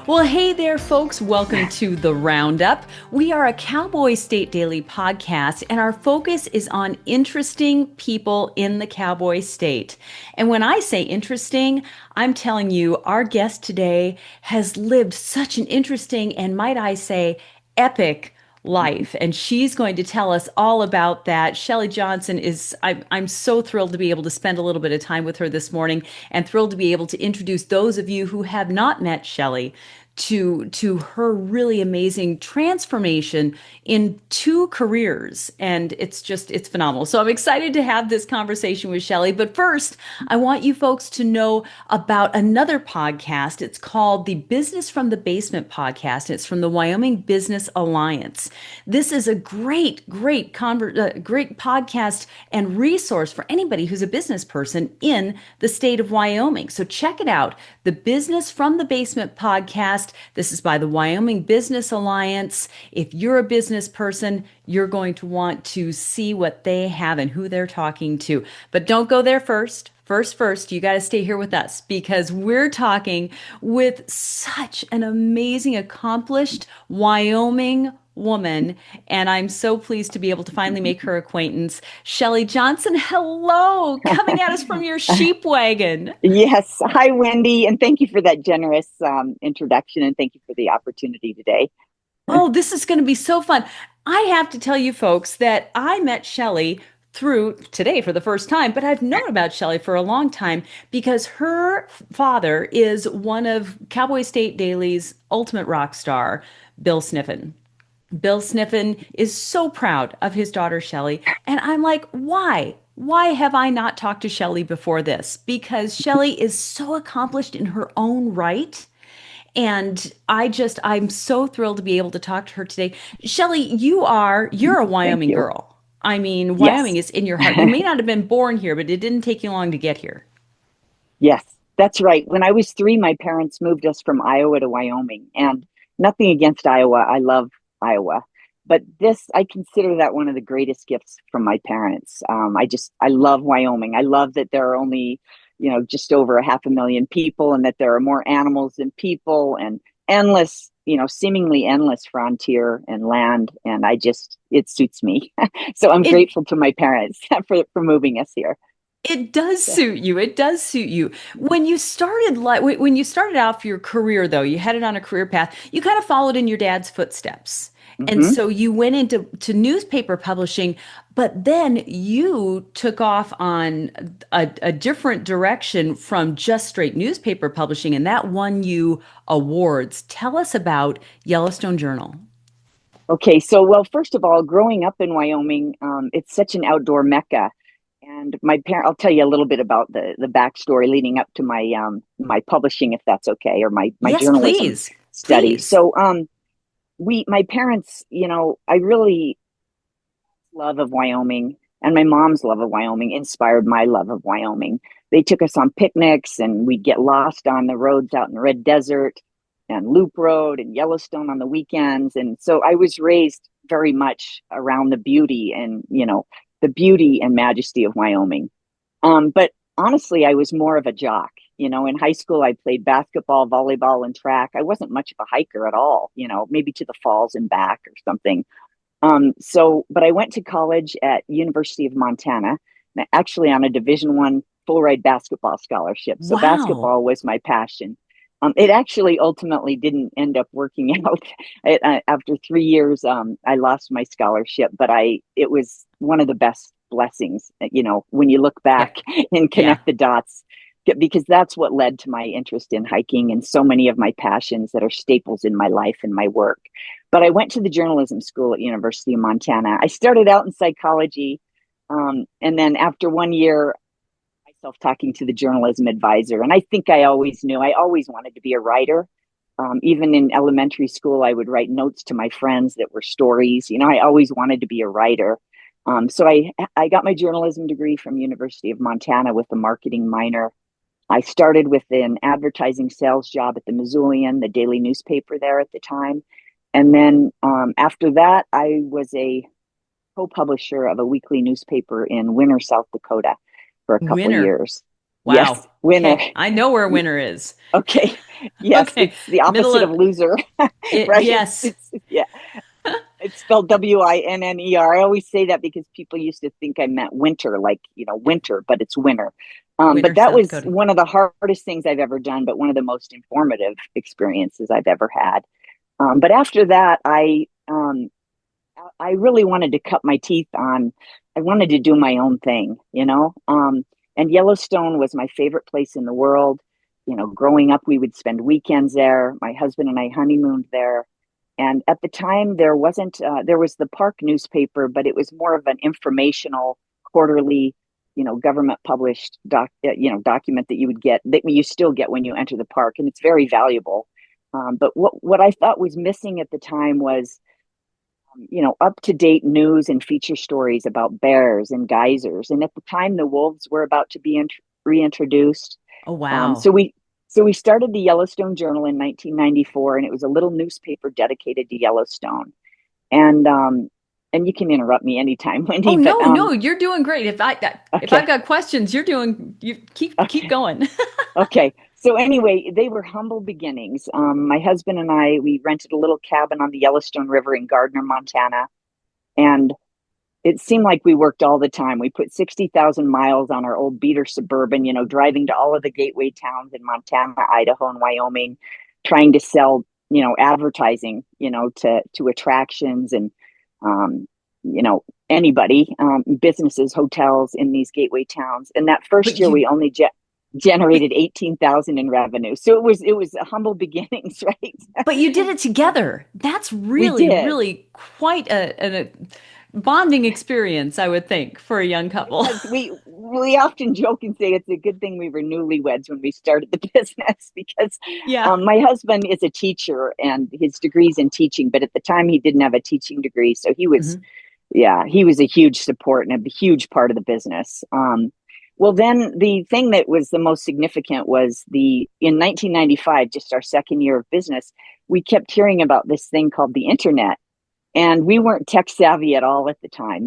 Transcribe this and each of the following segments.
Well, hey there, folks. Welcome to the Roundup. We are a Cowboy State Daily podcast, and our focus is on interesting people in the Cowboy State. And when I say interesting, I'm telling you, our guest today has lived such an interesting and, might I say, epic life, and she's going to tell us all about that. Shelli Johnson is, I'm so thrilled to be able to spend a little bit of time with her this morning, and thrilled to be able to introduce those of you who have not met Shelli to her really amazing transformation in two careers. And it's phenomenal. So I'm excited to have this conversation with Shelli. But first, I want you folks to know about another podcast. It's called the Business from the Basement podcast. It's from the Wyoming Business Alliance. This is a great podcast and resource for anybody who's a business person in the state of Wyoming. So check it out. The Business from the Basement podcast. This is by the Wyoming Business Alliance. If you're a business person, you're going to want to see what they have and who they're talking to. But don't go there first. First, you got to stay here with us because we're talking with such an amazing, accomplished Wyoming woman, and I'm so pleased to be able to finally make her acquaintance. Shelli Johnson, hello, coming at us from your sheep wagon. Yes. Hi, Wendy. And thank you for that generous introduction. And thank you for the opportunity today. Oh, this is going to be so fun. I have to tell you folks that I met Shelli through today for the first time, but I've known about Shelli for a long time because her father is one of Cowboy State Daily's ultimate rock star, Bill Sniffen. Bill Sniffen is so proud of his daughter, Shelli. And I'm like, why? Why have I not talked to Shelli before this? Because Shelli is so accomplished in her own right. And I'm so thrilled to be able to talk to her today. Shelli, you're a Thank Wyoming you. girl. I mean, Wyoming Yes. is in your heart. You may not have been born here, but it didn't take you long to get here. Yes, that's right. When I was three, my parents moved us from Iowa to Wyoming. And nothing against Iowa. I love Iowa. But I consider that one of the greatest gifts from my parents. I love Wyoming. I love that there are only, just over 500,000 people and that there are more animals than people and endless, seemingly endless frontier and land. And it suits me. So I'm It grateful to my parents for moving us here. It does suit you. It does suit you. When you started off your career though, you headed on a career path. You kind of followed in your dad's footsteps. And Hmm. so you went into newspaper publishing, but then you took off on a different direction from just straight newspaper publishing, and that won you awards. Tell us about Yellowstone Journal. Okay, so well, first of all, growing up in Wyoming, it's such an outdoor mecca. And I'll tell you a little bit about the backstory leading up to my publishing, if that's okay, or my Yes, journalism please. study. Please. So my parents, I really love of Wyoming and my mom's love of Wyoming inspired my love of Wyoming. They took us on picnics and we'd get lost on the roads out in the Red Desert and Loop Road and Yellowstone on the weekends. And so I was raised very much around the beauty and majesty of Wyoming. But honestly, I was more of a jock. In high school, I played basketball, volleyball, and track. I wasn't much of a hiker at all, maybe to the falls and back or something. But I went to college at University of Montana, actually on a Division I full ride basketball scholarship. So Wow. basketball was my passion. It actually ultimately didn't end up working out. After 3 years, I lost my scholarship, but it was one of the best blessings, when you look Yeah. back and Yeah. connect the dots, because that's what led to my interest in hiking and so many of my passions that are staples in my life and my work. But I went to the journalism school at University of Montana. I started out in psychology, and then after 1 year, myself talking to the journalism advisor. And I think I always knew I always wanted to be a writer. Even in elementary school, I would write notes to my friends that were stories. I always wanted to be a writer. So I got my journalism degree from University of Montana with a marketing minor. I started with an advertising sales job at the Missoulian, the daily newspaper there at the time. And then after that, I was a co-publisher of a weekly newspaper in Winter, South Dakota for a couple Winner. years. Yes, Wow. winner. Okay. I know where winner is. Okay. Yes, Okay. it's the Middle opposite of of loser, it. right? Yes. Yeah. It's spelled Winner. I always say that because people used to think I meant winter, like, winter, but it's winter. But Winner, that South was Dakota. one of the hardest things I've ever done, but one of the most informative experiences I've ever had. But after that, I really wanted to cut my teeth on, I wanted to do my own thing, and Yellowstone was my favorite place in the world. Growing up, we would spend weekends there. My husband and I honeymooned there. And at the time, there was the park newspaper, but it was more of an informational quarterly, government published document that you would get, that you still get when you enter the park. And it's very valuable. But what I thought was missing at the time was, up to date news and feature stories about bears and geysers. And at the time, the wolves were about to be reintroduced. Oh, Um, wow. so we so we started the Yellowstone Journal in 1994, and it was a little newspaper dedicated to Yellowstone. And and you can interrupt me anytime, Oh, Wendy. But no, no, you're doing great. If I've okay, got questions, you keep okay, going. okay. So anyway, they were humble beginnings. My husband and I, we rented a little cabin on the Yellowstone River in Gardner, Montana, and it seemed like we worked all the time. We put 60,000 miles on our old beater Suburban, driving to all of the gateway towns in Montana, Idaho, and Wyoming, trying to sell, advertising, to attractions and, um, anybody, businesses, hotels in these gateway towns. And that first But year, you we only but generated 18,000 in revenue. So it was a humble beginnings, right? but you did it together. That's We really, did. really quite a bonding experience, I would think, for a young It couple. was. We often joke and say it's a good thing we were newlyweds when we started the business because Yeah. my husband is a teacher and his degree's in teaching, but at the time he didn't have a teaching degree, so Hmm. he was a huge support and a huge part of the business. Well, then the thing that was the most significant was the in 1995, just our second year of business, we kept hearing about this thing called the internet, and we weren't tech savvy at all at the time,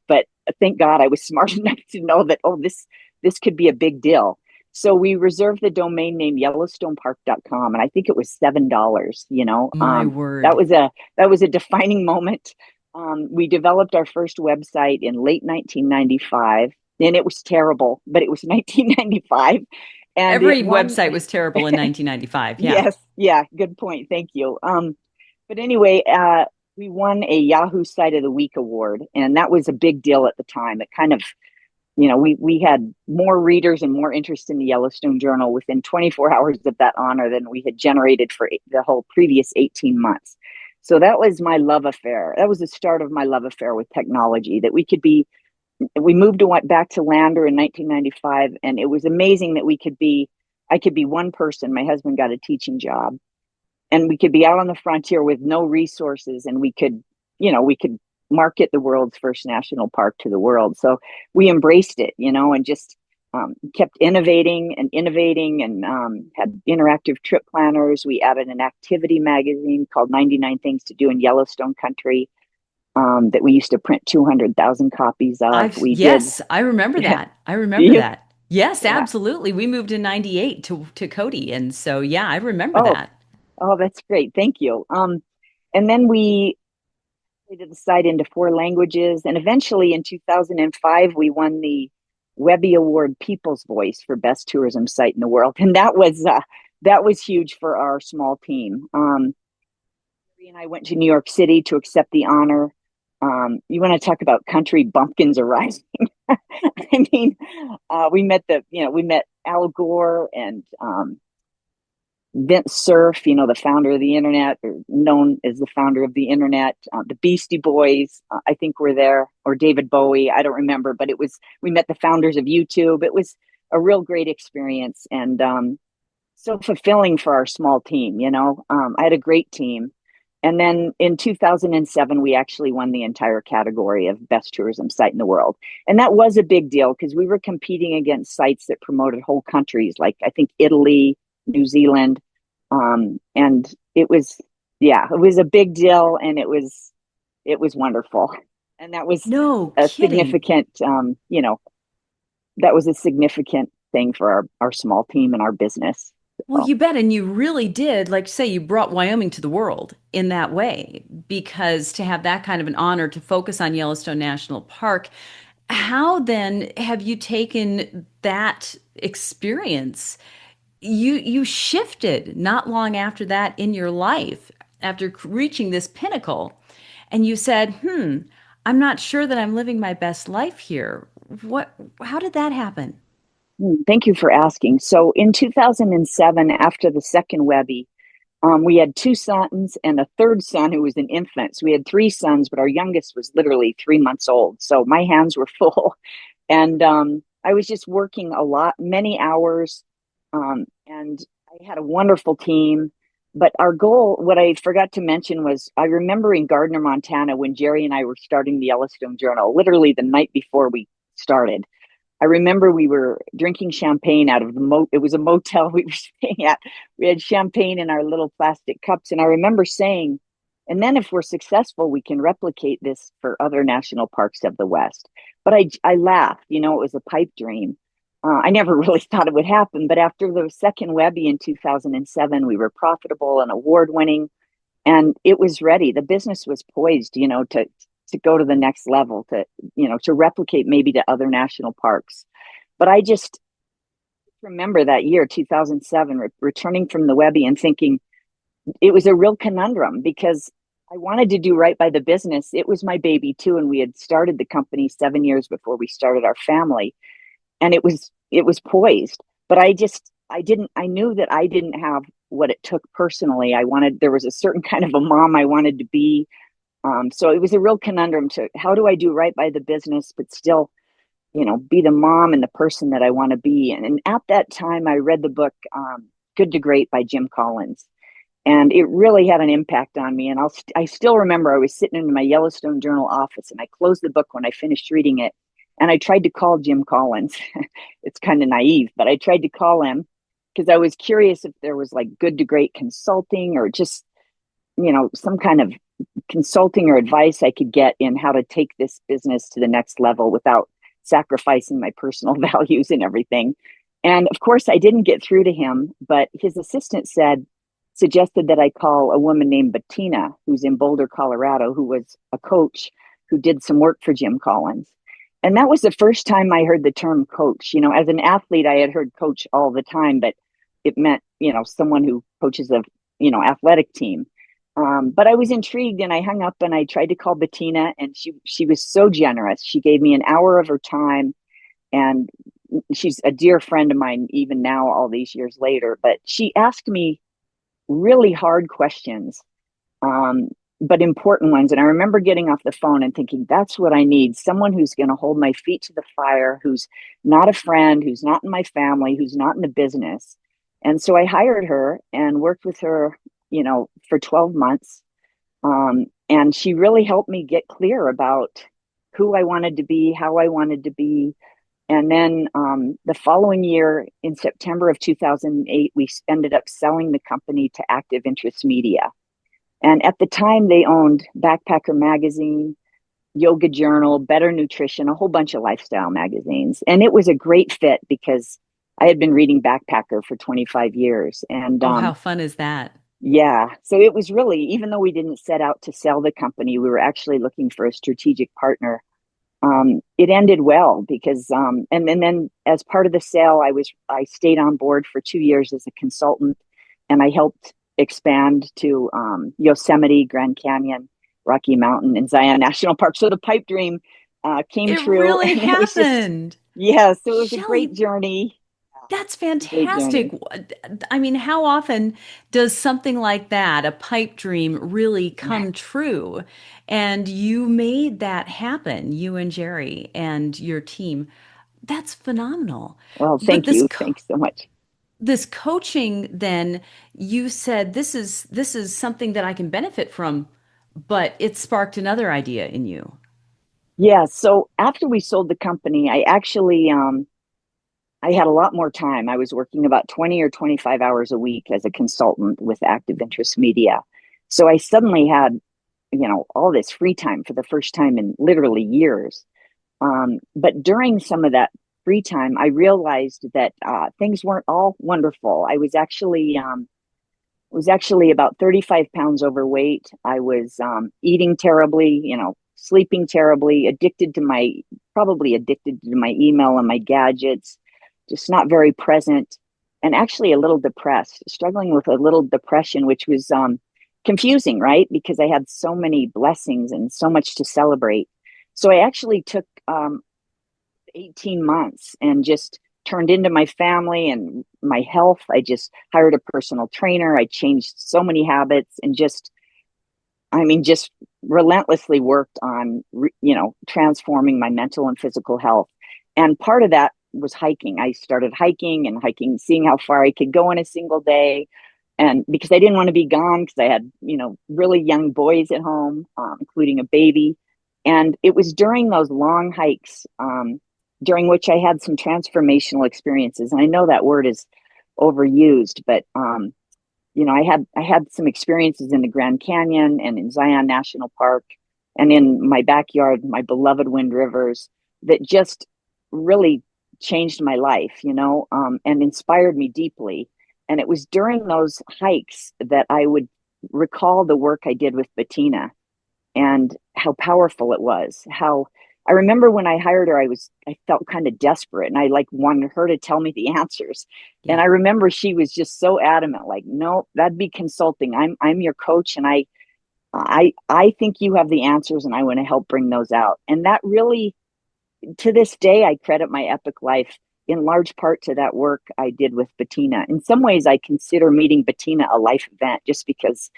but thank God I was smart enough to know that, oh, this could be a big deal. So we reserved the domain name YellowstonePark.com, and I think it was $7. My That word. was a defining moment. We developed our first website in late 1995, and it was terrible, but it was 1995, and it Every won. website was terrible in 1995. Yeah. Yes, yeah, good point. Thank you. But anyway, we won a Yahoo Site of the Week award, and that was a big deal at the time. It kind of, we had more readers and more interest in the Yellowstone Journal within 24 hours of that honor than we had generated for the whole previous 18 months. So that was my love affair. That was the start of my love affair with technology. That we moved back to Lander in 1995, and it was amazing that I could be one person. My husband got a teaching job, and we could be out on the frontier with no resources, and we could market the world's first national park to the world. So we embraced it, and just kept innovating and innovating, and had interactive trip planners. We added an activity magazine called 99 Things to Do in Yellowstone Country, that we used to print 200,000 copies of. We did. Yes, I remember that. I remember You, that. Yes, yeah. absolutely. We moved in 98 to Cody. And so, yeah, I remember Oh, that. oh, that's great. Thank you. And then we translated the site into 4 languages, and eventually in 2005 we won the Webby Award People's Voice for best tourism site in the world, and that was huge for our small team. And I went to New York City to accept the honor. You want to talk about country bumpkins arising? I mean, we met Al Gore and Vince Cerf, the founder of the internet, or known as the founder of the internet. The Beastie Boys, I think, were there, or David Bowie. I don't remember, but we met the founders of YouTube. It was a real great experience, and so fulfilling for our small team. I had a great team. And then in 2007, we actually won the entire category of best tourism site in the world. And that was a big deal because we were competing against sites that promoted whole countries, like I think Italy, New Zealand. And it was, yeah, it was a big deal, and it was wonderful. And that was No a kidding. significant, that was a significant thing for our small team and our business. Well, So, you bet. And you really did, like say, you brought Wyoming to the world in that way, because to have that kind of an honor to focus on Yellowstone National Park, how then have you taken that experience? You shifted not long after that in your life, after reaching this pinnacle, and you said, I'm not sure that I'm living my best life here. How did that happen? thank you for asking. So, in 2007, after the second Webby, we had two sons and a third son who was an infant. So we had three sons, but our youngest was literally 3 months old. So my hands were full. And I was just working a lot, many hours. And I had a wonderful team. But our goal, what I forgot to mention was I remember in Gardner, Montana, when Jerry and I were starting the Yellowstone Journal, literally the night before we started. I remember we were drinking champagne out of it was a motel we were staying at. We had champagne in our little plastic cups. And I remember saying, and then if we're successful, we can replicate this for other national parks of the West. But I laughed, it was a pipe dream. I never really thought it would happen. But after the second Webby in 2007, we were profitable and award winning, and it was ready. The business was poised, to go to the next level, to replicate maybe to other national parks. But I just remember that year, 2007, returning from the Webby and thinking it was a real conundrum because I wanted to do right by the business. It was my baby too, and we had started the company 7 years before we started our family, and it was poised. But I knew that I didn't have what it took personally. There was a certain kind of a mom I wanted to be. So it was a real conundrum to how do I do right by the business, but still, be the mom and the person that I want to be. And at that time, I read the book Good to Great by Jim Collins. And it really had an impact on me. And I still remember I was sitting in my Yellowstone Journal office and I closed the book when I finished reading it. And I tried to call Jim Collins. It's kind of naive, but I tried to call him because I was curious if there was like Good to Great consulting or just, some kind of consulting or advice I could get in how to take this business to the next level without sacrificing my personal values and everything. And of course, I didn't get through to him, but his assistant suggested that I call a woman named Bettina, who's in Boulder, Colorado, who was a coach who did some work for Jim Collins. And that was the first time I heard the term coach. As an athlete, I had heard coach all the time, but it meant, someone who coaches a, athletic team. But I was intrigued and I hung up and I tried to call Bettina, and she was so generous. She gave me an hour of her time, and she's a dear friend of mine even now, all these years later. But she asked me really hard questions, but important ones. And I remember getting off the phone and thinking, that's what I need. Someone who's going to hold my feet to the fire, who's not a friend, who's not in my family, who's not in the business. And so I hired her and worked with her, for 12 months. And she really helped me get clear about who I wanted to be, how I wanted to be. And then the following year, in September of 2008, we ended up selling the company to Active Interest Media. And at the time, they owned Backpacker Magazine, Yoga Journal, Better Nutrition, a whole bunch of lifestyle magazines. And it was a great fit because I had been reading Backpacker for 25 years. And Oh, how fun is that? yeah, so it was really, even though we didn't set out to sell the company, we were actually looking for a strategic partner. It ended well because, and then as part of the sale, I stayed on board for 2 years as a consultant, and I helped expand to Yosemite, Grand Canyon, Rocky Mountain, and Zion National Park. So the pipe dream came It true, really and it was just, happened. yeah, so it was a great Shelli, journey. that's A great fantastic. journey. I mean, how often does something like that, a pipe dream, really come true? And you made that happen, you and Jerry and your team. That's phenomenal. Well, But thank you. Thanks so much. this coaching, then you said this is something that I can benefit from, but it sparked another idea in you. Yeah, so after we sold the company, I had a lot more time. I was working about 20 or 25 hours a week as a consultant with Active Interest Media. So I suddenly had, all this free time for the first time in literally years. But during some of that free time, I realized that things weren't all wonderful. I was actually about 35 pounds overweight. I was eating terribly, sleeping terribly, probably addicted to my email and my gadgets, just not very present, and actually a little depressed, struggling with a little depression, which was confusing, right? Because I had so many blessings and so much to celebrate. So I actually took 18 months and just turned into my family and my health. I just hired a personal trainer. I changed so many habits and just relentlessly worked on, transforming my mental and physical health. And part of that was hiking. I started hiking, seeing how far I could go in a single day. And because I didn't want to be gone, because I had, really young boys at home, including a baby. And it was during those long hikes, during which I had some transformational experiences. And I know that word is overused, but I had some experiences in the Grand Canyon and in Zion National Park and in my backyard, my beloved Wind Rivers, that just really changed my life, and inspired me deeply. And it was during those hikes that I would recall the work I did with Bettina and how powerful it was. How I remember when I hired her, I felt kind of desperate and I like wanted her to tell me the answers. And Yeah. I remember she was just so adamant, like, no, that'd be consulting. I'm your coach and I think you have the answers and I want to help bring those out. And that really, to this day, I credit my epic life in large part to that work I did with Bettina. In some ways, I consider meeting Bettina a life event just because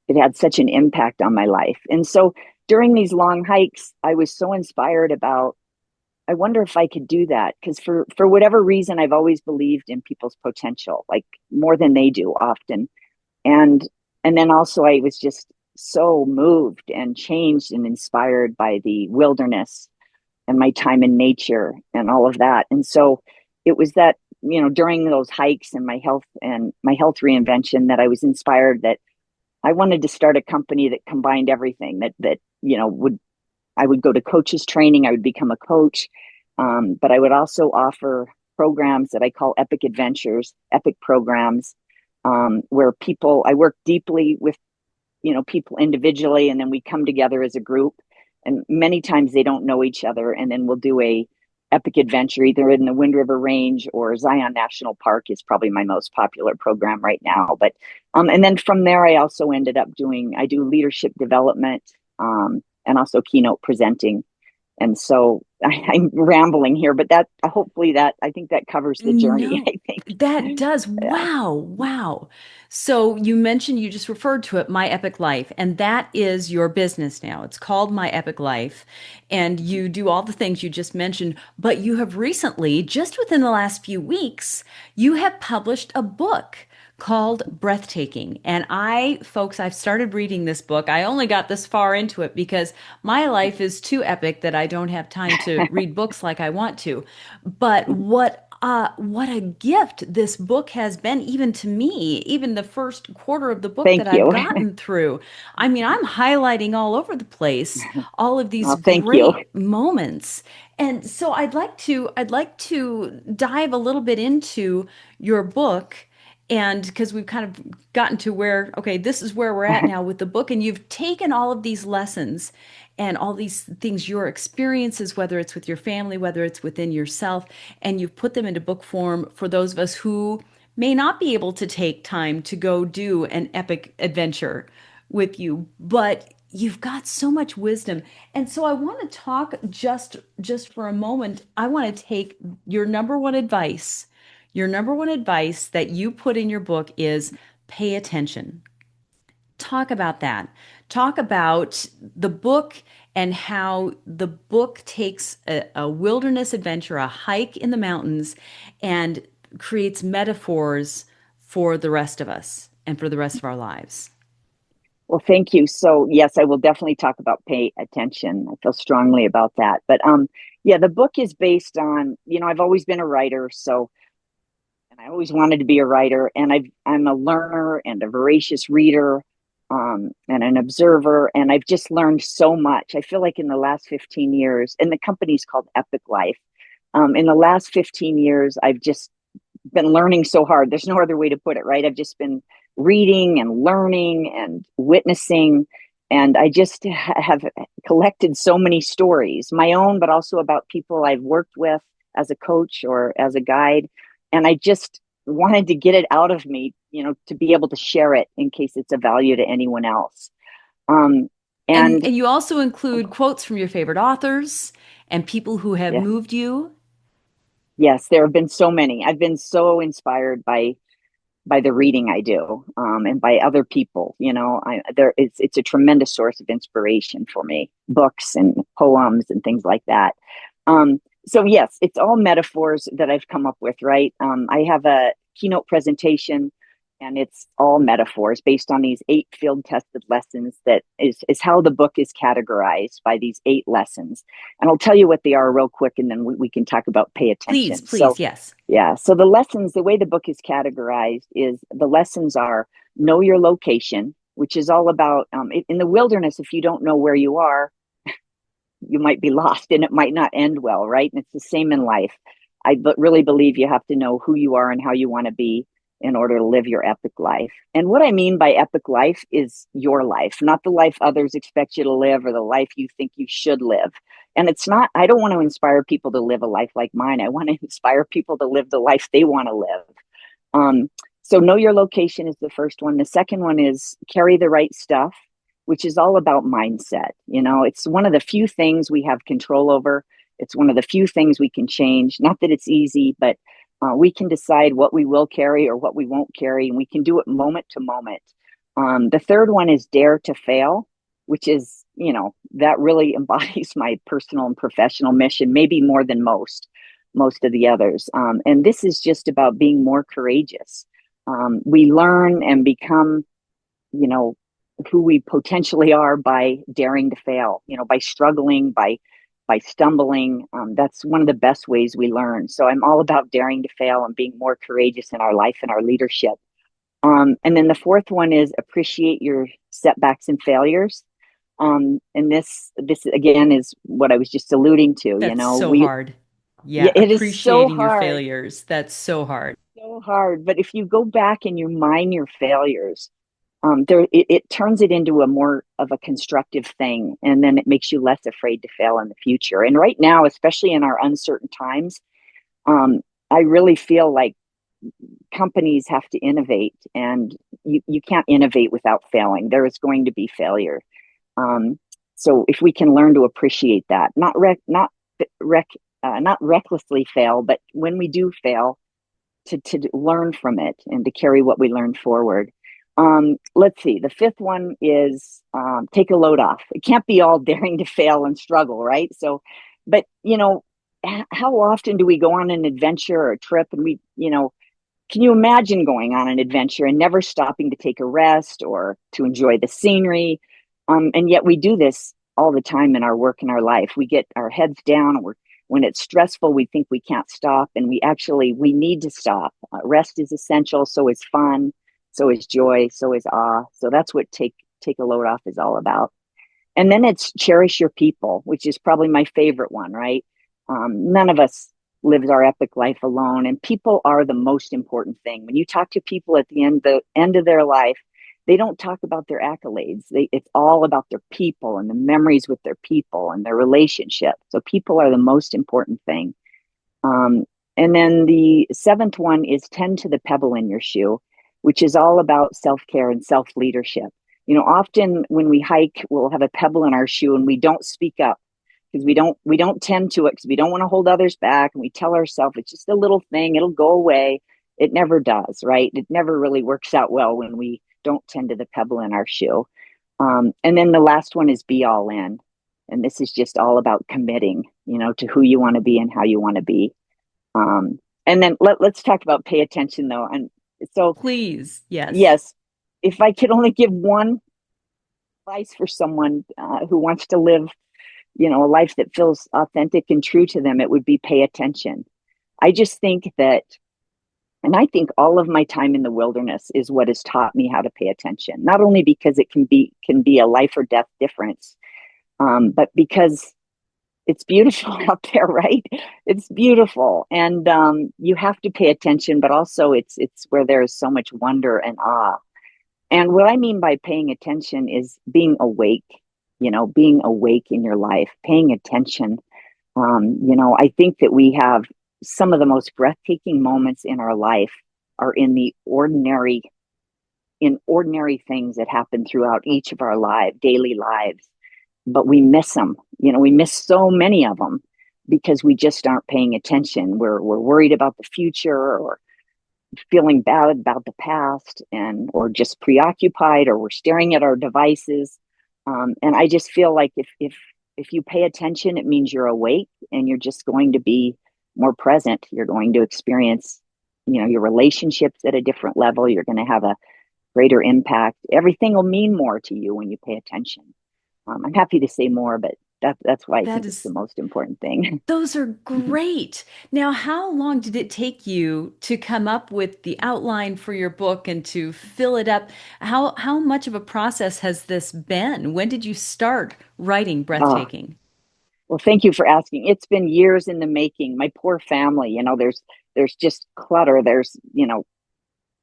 it had such an impact on my life. And so during these long hikes, I was so inspired about, I wonder if I could do that. Because for whatever reason, I've always believed in people's potential, like more than they do often. And and then also I was just so moved and changed and inspired by the wilderness and my time in nature and all of that. And so it was that, during those hikes and my health reinvention that I was inspired that I wanted to start a company that combined everything that would I would go to coaches training, I would become a coach, but I would also offer programs that I call epic adventures, epic programs, where I work deeply with people individually, and then we come together as a group. And many times they don't know each other, and then we'll do a epic adventure either in the Wind River Range or Zion National Park is probably my most popular program right now. But and then from there, I do leadership development, and also keynote presenting. And so I'm rambling here, but I think that covers the journey. No, I think, that does. yeah. Wow. Wow. So you mentioned you just referred to it, My Epic Life, and that is your business now. It's called My Epic Life, and you do all the things you just mentioned, but you have recently, just within the last few weeks, you have published a book called Breathtaking. And folks, I've started reading this book. I only got this far into it because my life is too epic that I don't have time to read books like I want to. But what a gift this book has been, even to me, even the first quarter of the book that Thank I've you. gotten through. I mean, I'm highlighting all over the place all of these Well, thank you. great moments. And so I'd like to dive a little bit into your book, and because we've kind of gotten to where, okay, this is where we're at now with the book, and you've taken all of these lessons and all these things, your experiences, whether it's with your family, whether it's within yourself, and you've put them into book form for those of us who may not be able to take time to go do an epic adventure with you, but you've got so much wisdom. And so I want to talk just for a moment. I want to take your number one advice. Your number one advice that you put in your book is pay attention. Talk about that. Talk about the book and how the book takes a wilderness adventure, a hike in the mountains, and creates metaphors for the rest of us and for the rest of our lives. Well, thank you. So, yes, I will definitely talk about pay attention. I feel strongly about that. But yeah, the book is based on, I've always been a writer, so and I always wanted to be a writer, and I'm a learner and a voracious reader, and an observer, and I've just learned so much. I feel like in the last 15 years, and the company's called Epic Life. in the last 15 years, I've just been learning so hard. There's no other way to put it, right? I've just been reading and learning and witnessing. And I just have collected so many stories, my own, but also about people I've worked with as a coach or as a guide. And I just wanted to get it out of me, to be able to share it in case it's of value to anyone else. Um, And and you also include quotes from your favorite authors and people who have yeah, moved you. yes, there have been so many. I've been so inspired by the reading I do, and by other people. It's a tremendous source of inspiration for me, books and poems and things like that. So yes, it's all metaphors that I've come up with, right? I have a keynote presentation, and it's all metaphors based on these 8 field tested lessons. That is how the book is categorized, by these 8 lessons. And I'll tell you what they are real quick, and then we can talk about pay Please, attention. please, yes. Yeah. So the lessons, the way the book is categorized is, the lessons are: know your location, which is all about, in the wilderness, if you don't know where you are, you might be lost and it might not end well, right? And it's the same in life. Really believe you have to know who you are and how you want to be in order to live your epic life. And what I mean by epic life is your life, not the life others expect you to live or the life you think you should live. And it's not, I don't want to inspire people to live a life like mine. I want to inspire people to live the life they want to live. Um, so know your location is the first one. The second one is carry the right stuff, which is all about mindset. It's one of the few things we have control over. It's one of the few things we can change. Not that it's easy, but we can decide what we will carry or what we won't carry, and we can do it moment to moment. The third one is dare to fail, which is, that really embodies my personal and professional mission, maybe more than most of the others. And this is just about being more courageous. We learn and become, who we potentially are by daring to fail, by struggling, by stumbling. That's one of the best ways we learn. So I'm all about daring to fail and being more courageous in our life and our leadership. And then the fourth one is appreciate your setbacks and failures. And this again is what I was just alluding to. That's so We hard. Yeah, Yeah, it is so appreciating your hard, failures. That's so hard. so hard. But if you go back and you mine your failures, it turns it into a more of a constructive thing, and then it makes you less afraid to fail in the future. And right now, especially in our uncertain times, I really feel like companies have to innovate, and you can't innovate without failing. There is going to be failure. Um, so if we can learn to appreciate that, not recklessly fail, but when we do fail, to learn from it and to carry what we learned forward. Let's see. The fifth one is take a load off. It can't be all daring to fail and struggle, right? So, but how often do we go on an adventure or a trip, and can you imagine going on an adventure and never stopping to take a rest or to enjoy the scenery? And yet we do this all the time in our work and our life. We get our heads down. When it's stressful, we think we can't stop, and we need to stop. Rest is essential. So is fun. So is joy. So is awe. So that's what take a load off is all about. And then it's cherish your people, which is probably my favorite one, right? None of us lives our epic life alone, and people are the most important thing. When you talk to people at the end of their life, they don't talk about their accolades. It's all about their people and the memories with their people and their relationship. So people are the most important thing. And then the seventh one is tend to the pebble in your shoe, which is all about self-care and self-leadership. Often when we hike, we'll have a pebble in our shoe and we don't speak up because we don't tend to it because we don't want to hold others back, and we tell ourselves it's just a little thing, it'll go away. It never does, right? It never really works out well when we don't tend to the pebble in our shoe. And then the last one is be all in. And this is just all about committing, to who you want to be and how you want to be. And then let's talk about pay attention though. And so, Please, yes. yes, if I could only give one advice for someone who wants to live, a life that feels authentic and true to them, it would be pay attention. I just think that, and I think all of my time in the wilderness is what has taught me how to pay attention, not only because it can be a life or death difference, but because it's beautiful out there, right? It's beautiful, and you have to pay attention, but also it's where there is so much wonder and awe. And what I mean by paying attention is being awake, being awake in your life, paying attention. I think that we have some of the most breathtaking moments in our life are in ordinary things that happen throughout each of our daily lives, but we miss them. We miss so many of them because we just aren't paying attention. We're worried about the future, or feeling bad about the past, and or just preoccupied, or we're staring at our devices. And I just feel like if you pay attention, it means you're awake, and you're just going to be more present. You're going to experience, your relationships at a different level. You're going to have a greater impact. Everything will mean more to you when you pay attention. I'm happy to say more, but that's why I That think it's the is most important thing. Those are great. Now, how long did it take you to come up with the outline for your book and to fill it up? How much of a process has this been? When did you start writing uh, Breathtaking? well, thank you for asking. It's been years in the making. My poor family, there's just clutter. There's,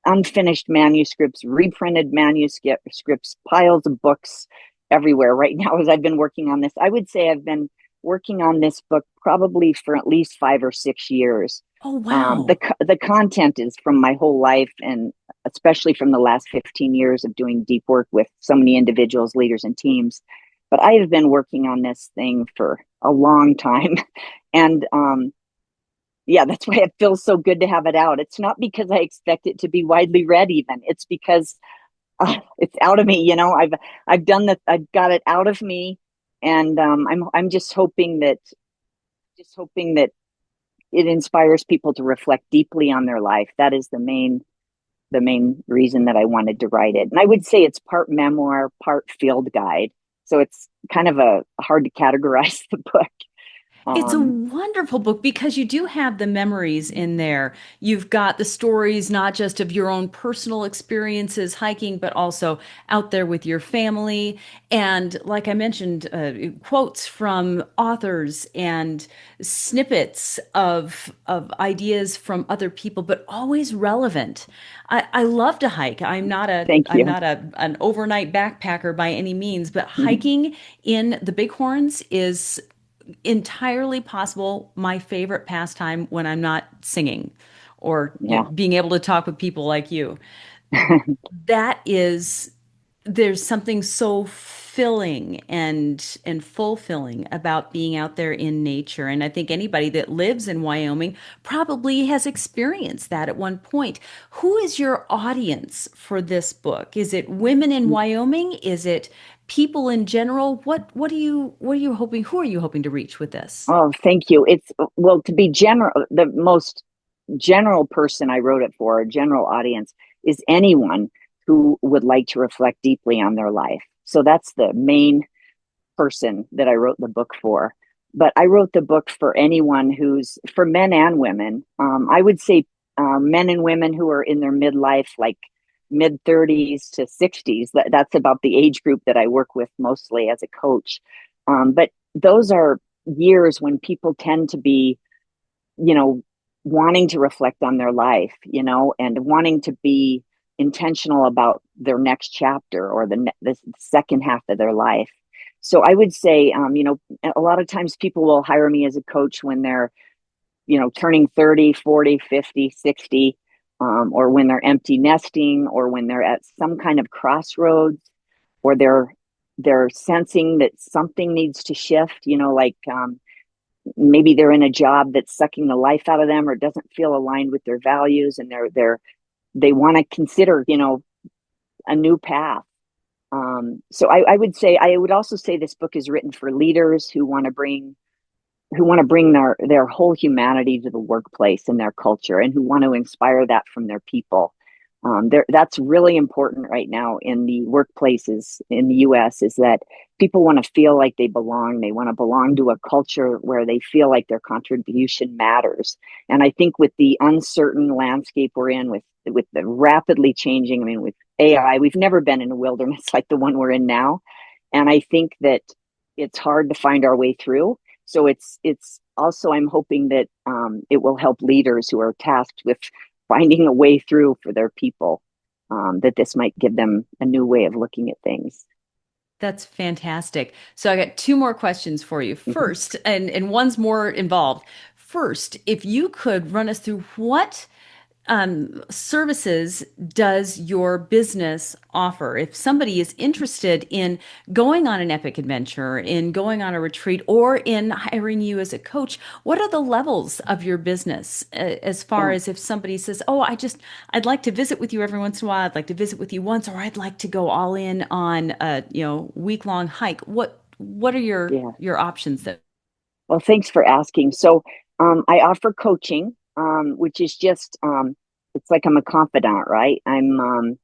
unfinished manuscripts, reprinted manuscripts, piles of books everywhere right now as I've been working on this. I would say I've been working on this book probably for at least 5 or 6 years. Oh, The wow. the content is from my whole life, and especially from the last 15 years of doing deep work with so many individuals, leaders, and teams. But I have been working on this thing for a long time, and yeah, that's why it feels so good to have it out. It's not because I expect it to be widely read, even. It's because it's out of me. I've done that. I've got it out of me, and I'm just hoping that it inspires people to reflect deeply on their life. That is the main reason that I wanted to write it. And I would say it's part memoir, part field guide. So it's kind of a hard to categorize the book. It's a Um, wonderful book because you do have the memories in there. You've got the stories, not just of your own personal experiences hiking, but also out there with your family. And like I mentioned, quotes from authors and snippets of ideas from other people, but always relevant. I love to hike. Thank I'm you. not an overnight backpacker by any means, but hiking in the Bighorns is entirely possible my favorite pastime when I'm not singing or Yeah. being able to talk with people like you. That is, there's something so filling and fulfilling about being out there in nature. And I think anybody that lives in Wyoming probably has experienced that at one point. Who is your audience for this book? Is it women in Wyoming? Is it people in general? What are you hoping, who are you hoping to reach with this? Oh, thank you. It's well, to be general, the most general person I wrote it for, a general audience, is anyone who would like to reflect deeply on their life. So that's the main person that I wrote the book for. But I wrote the book for anyone for men and women. I would say men and women who are in their midlife, like mid 30s to 60s. That's about the age group that I work with mostly as a coach. But those are years when people tend to be, you know, wanting to reflect on their life, and wanting to be intentional about their next chapter, or the second half of their life. So I would say, a lot of times people will hire me as a coach when they're, turning 30, 40, 50, 60, or when they're empty nesting, or when they're at some kind of crossroads, or they're sensing that something needs to shift, like, maybe they're in a job that's sucking the life out of them, or doesn't feel aligned with their values, and they want to consider, a new path. So I would also say this book is written for leaders who want to bring their whole humanity to the workplace and their culture, and who want to inspire that from their people. That's really important right now in the workplaces in the U.S. is that people want to feel like they belong. They want to belong to a culture where they feel like their contribution matters. And I think with the uncertain landscape we're in, with the rapidly changing, I mean, with AI, we've never been in a wilderness like the one we're in now. And I think that it's hard to find our way through. So it's also, I'm hoping that it will help leaders who are tasked with finding a way through for their people, that this might give them a new way of looking at things. That's fantastic. So I got two more questions for you. Mhm. First, and one's more involved. First, if you could run us through what services does your business offer? If somebody is interested in going on an epic adventure, in going on a retreat, or in hiring you as a coach, what are the levels of your business as far Yeah. as if somebody says, "Oh, I'd like to visit with you every once in a while. I'd like to visit with you once, or I'd like to go all in on a, week-long hike." What are Yeah. your options there? Well, thanks for asking. So, I offer coaching, which is just, it's like I'm a confidant, right? I'm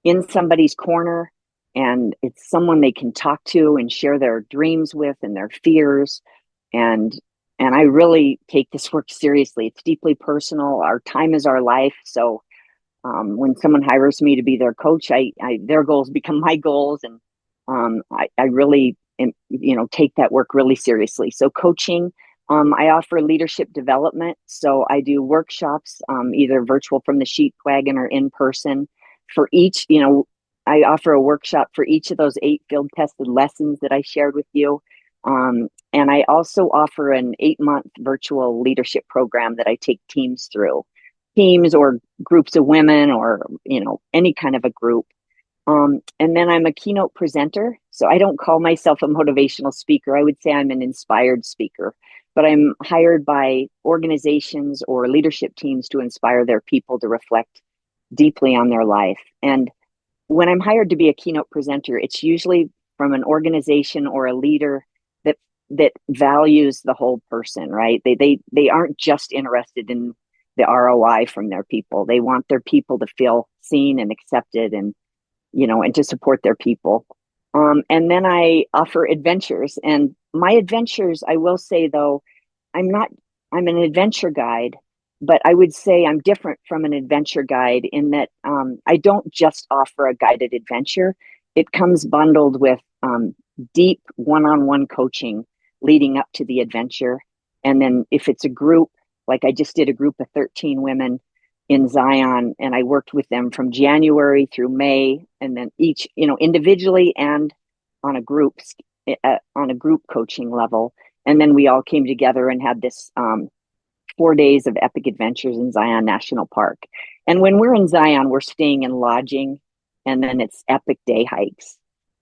in somebody's corner, and it's someone they can talk to and share their dreams with and their fears. And I really take this work seriously. It's deeply personal. Our time is our life. So, when someone hires me to be their coach, their goals become my goals, and I really take that work really seriously. So coaching, I offer leadership development. So I do workshops, either virtual from the sheep wagon or in person. For each, I offer a workshop for each of those 8 field tested lessons that I shared with you. And I also offer an 8-month virtual leadership program that I take teams through, teams or groups of women, or any kind of a group. And then I'm a keynote presenter. So I don't call myself a motivational speaker. I would say I'm an inspired speaker, but I'm hired by organizations or leadership teams to inspire their people to reflect deeply on their life. And when I'm hired to be a keynote presenter, it's usually from an organization or a leader that values the whole person, right? They aren't just interested in the ROI from their people. They want their people to feel seen and accepted, and and to support their people. And then I offer adventures, and my adventures, I will say though, I'm not, I'm an adventure guide, but I would say I'm different from an adventure guide in that I don't just offer a guided adventure. It comes bundled with deep one-on-one coaching leading up to the adventure. And then if it's a group, like I just did a group of 13 women in Zion, and I worked with them from January through May, and then each, individually and on a group, on a group coaching level. And then we all came together and had this 4 days of epic adventures in Zion National Park. And when we're in Zion, we're staying in lodging, and then it's epic day hikes.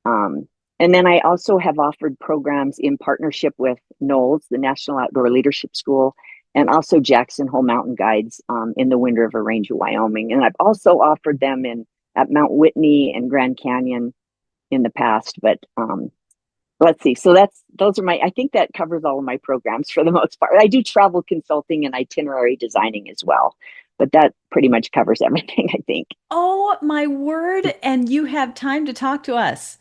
And then I also have offered programs in partnership with Knowles, the National Outdoor Leadership School, and also Jackson Hole Mountain Guides in the Wind River Range of Wyoming. And I've also offered them in at Mount Whitney and Grand Canyon in the past. But let's see. So those are my. I think that covers all of my programs for the most part. I do travel consulting and itinerary designing as well, but that pretty much covers everything, I think. Oh, my word. And you have time to talk to us.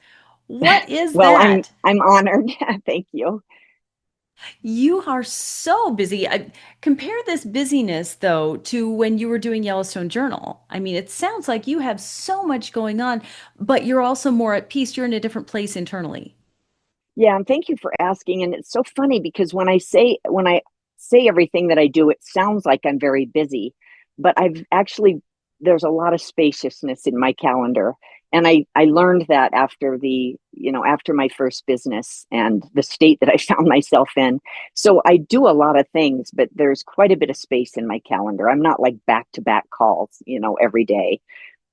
What is Well, I'm that? I'm honored. Thank you. You are so busy. Compare this busyness, though, to when you were doing Yellowstone Journal. I mean, it sounds like you have so much going on, but you're also more at peace. You're in a different place internally. Yeah, and thank you for asking. And it's so funny because when I say everything that I do, it sounds like I'm very busy, but I've actually there's a lot of spaciousness in my calendar. And I learned that after after my first business and the state that I found myself in. So I do a lot of things, but there's quite a bit of space in my calendar. I'm not like back to back calls, every day.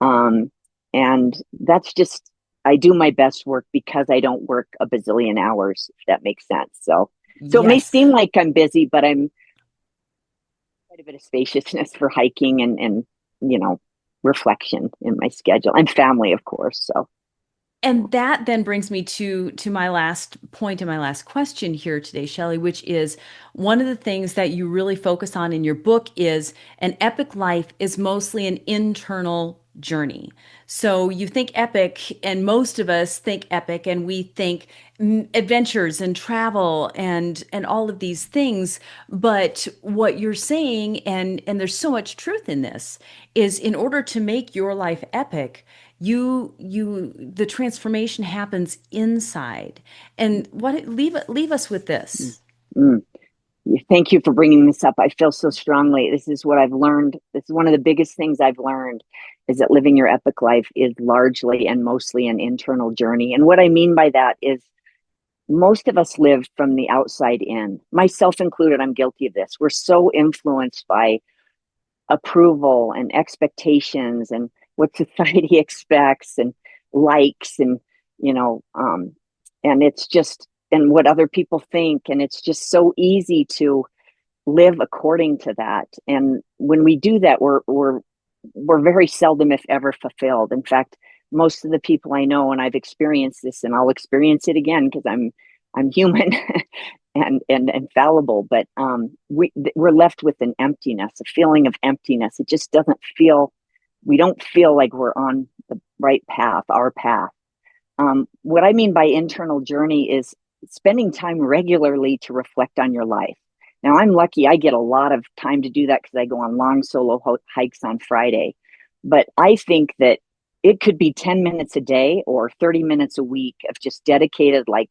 Um, and that's just, I do my best work because I don't work a bazillion hours, if that makes sense. So it may Yes. seem like I'm busy, but I'm quite a bit of spaciousness for hiking and, you know, reflection in my schedule, and family, of course. So, And that then brings me to my last point and my last question here today, Shelli, which is one of the things that you really focus on in your book is an epic life is mostly an internal journey. So you think epic, and most of us think epic, and we think adventures and travel and all of these things. But what you're saying, and there's so much truth in this, is in order to make your life epic, the transformation happens inside. And what leave us with mm. this. Mm. Thank you for bringing this up. I feel so strongly. This is what I've learned. This is one of the biggest things I've learned is that living your epic life is largely and mostly an internal journey. And what I mean by that is most of us live from the outside in, myself included. I'm guilty of this. We're so influenced by approval and expectations and what society expects and likes and, you know, and it's just, and what other people think. And it's just so easy to live according to that. And when we do that, we're very seldom, if ever, fulfilled. In fact, most of the people I know, and I've experienced this, and I'll experience it again because I'm human and fallible. But we're left with an emptiness, a feeling of emptiness. It just doesn't feel. We don't feel like we're on the right path, our path. What I mean by internal journey is spending time regularly to reflect on your life. Now, I'm lucky I get a lot of time to do that because I go on long solo hikes on Friday. But I think that it could be 10 minutes a day or 30 minutes a week of just dedicated, like,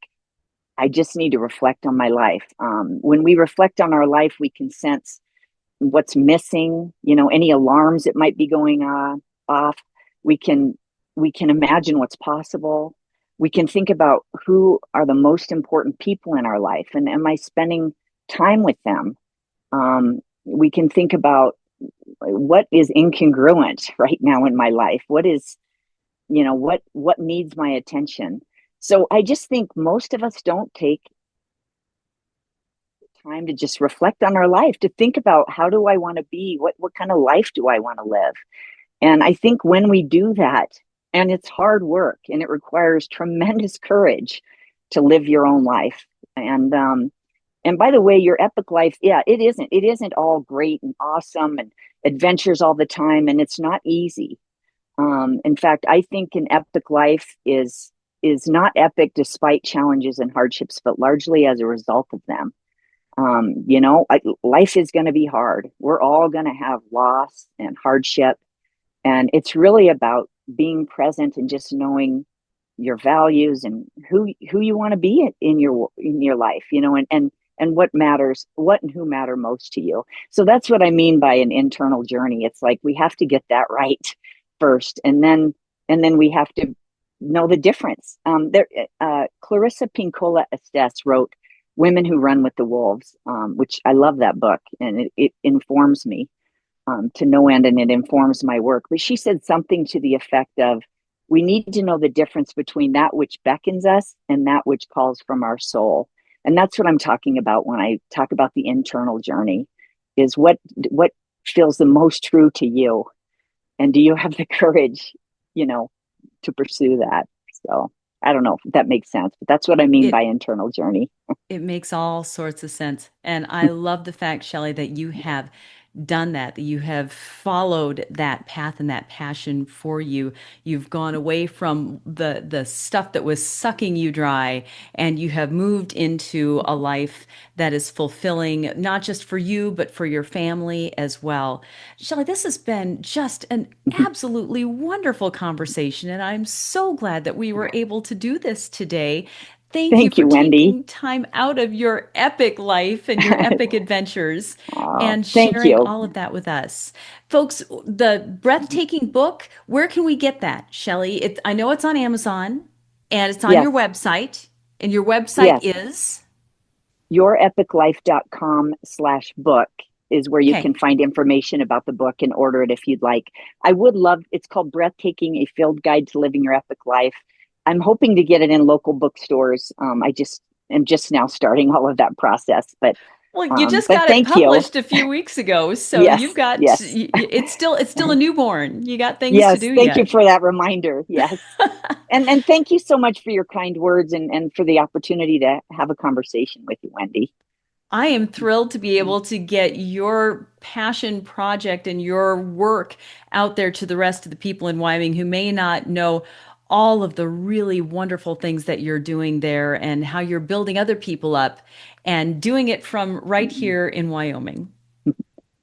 I just need to reflect on my life. When we reflect on our life, we can sense what's missing, any alarms that might be going off. We can we can imagine what's possible. We can think about who are the most important people in our life and am I spending time with them? We can think about what is incongruent right now in my life. What is, what needs my attention? So I just think most of us don't take time to just reflect on our life, to think about how do I want to be? What kind of life do I want to live? And I think when we do that, and it's hard work and it requires tremendous courage to live your own life. And by the way, your epic life, yeah, it isn't all great and awesome and adventures all the time, and it's not easy. In fact, I think an epic life is not epic despite challenges and hardships, but largely as a result of them. Life is going to be hard. We're all going to have loss and hardship, and it's really about being present and just knowing your values and who you want to be in your life, and what matters, what and who matter most to you. So that's what I mean by an internal journey. It's like we have to get that right first, and then we have to know the difference. Clarissa Pinkola Estes wrote "Women Who Run with the Wolves," which I love that book, and it informs me to no end, and it informs my work. But she said something to the effect of, we need to know the difference between that which beckons us and that which calls from our soul. And that's what I'm talking about when I talk about the internal journey, is what feels the most true to you. And do you have the courage, to pursue that? So I don't know if that makes sense, but that's what I mean by It internal journey. it makes all sorts of sense. And I love the fact, Shelley, that you have done that you have followed that path and that passion for you. You've gone away from the stuff that was sucking you dry, and you have moved into a life that is fulfilling, not just for you, but for your family as well. Shelley, this has been just an absolutely wonderful conversation, and I'm so glad that we were able to do this today. Thank you Thank for you, Wendy. taking time out of your epic life and your epic adventures and Thank sharing you. all of that with us. Folks, the Breathtaking book, where can we get that, Shelley? I know it's on Amazon and it's on your Yes, website, and your website yes. is, yourepiclife.com/book is where you okay. can find information about the book and order it if you'd like. I would love, it's called Breathtaking, a Field Guide to Living Your Epic Life. I'm hoping to get it in local bookstores. I just am just now starting all of that process, but Well, you just but got it thank you. published a few weeks ago, so you've Yes, got yes, it's still a newborn. You got things to yes. do Thank you yet. for that reminder. Yes. And thank you so much for your kind words and for the opportunity to have a conversation with you, Wendy. I am thrilled to be able to get your passion project and your work out there to the rest of the people in Wyoming who may not know all of the really wonderful things that you're doing there and how you're building other people up and doing it from right here in Wyoming.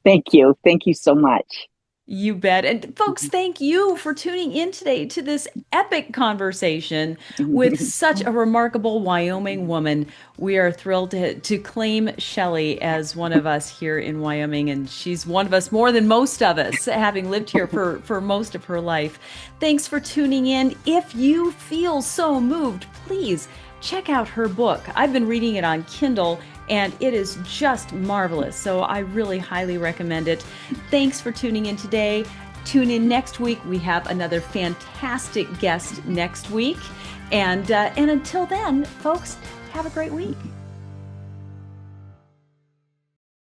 Thank you. Thank you so much. You bet. And folks, thank you for tuning in today to this epic conversation with such a remarkable Wyoming woman. We are thrilled to claim Shelli as one of us here in Wyoming, and she's one of us more than most of us, having lived here for most of her life. Thanks for tuning in. If you feel so moved, please check out her book. I've been reading it on Kindle, and it is just marvelous. So I really highly recommend it. Thanks for tuning in today. Tune in next week. We have another fantastic guest next week. And until then, folks, have a great week.